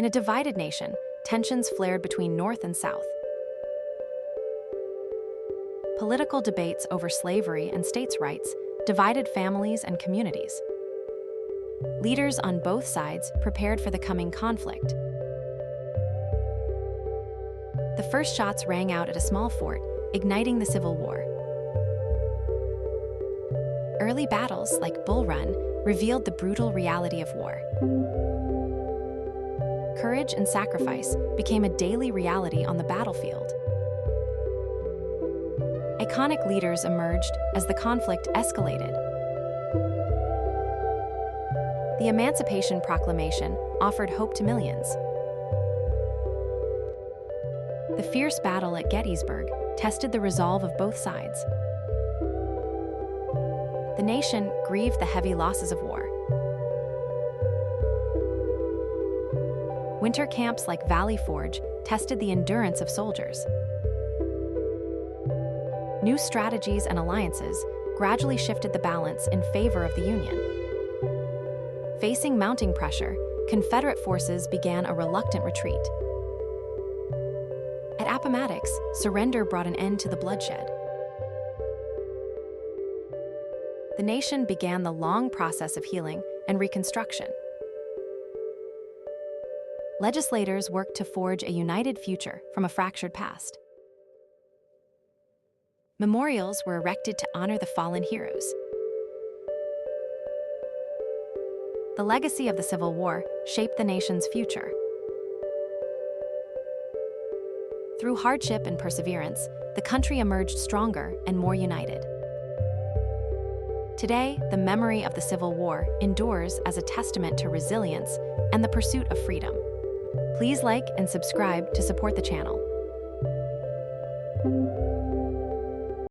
In a divided nation, tensions flared between North and South. Political debates over slavery and states' rights divided families and communities. Leaders on both sides prepared for the coming conflict. The first shots rang out at a small fort, igniting the Civil War. Early battles, like Bull Run, revealed the brutal reality of war. Courage and sacrifice became a daily reality on the battlefield. Iconic leaders emerged as the conflict escalated. The Emancipation Proclamation offered hope to millions. The fierce battle at Gettysburg tested the resolve of both sides. The nation grieved the heavy losses of war. Winter camps like Valley Forge tested the endurance of soldiers. New strategies and alliances gradually shifted the balance in favor of the Union. Facing mounting pressure, Confederate forces began a reluctant retreat. At Appomattox, surrender brought an end to the bloodshed. The nation began the long process of healing and reconstruction. Legislators worked to forge a united future from a fractured past. Memorials were erected to honor the fallen heroes. The legacy of the Civil War shaped the nation's future. Through hardship and perseverance, the country emerged stronger and more united. Today, the memory of the Civil War endures as a testament to resilience and the pursuit of freedom. Please like and subscribe to support the channel.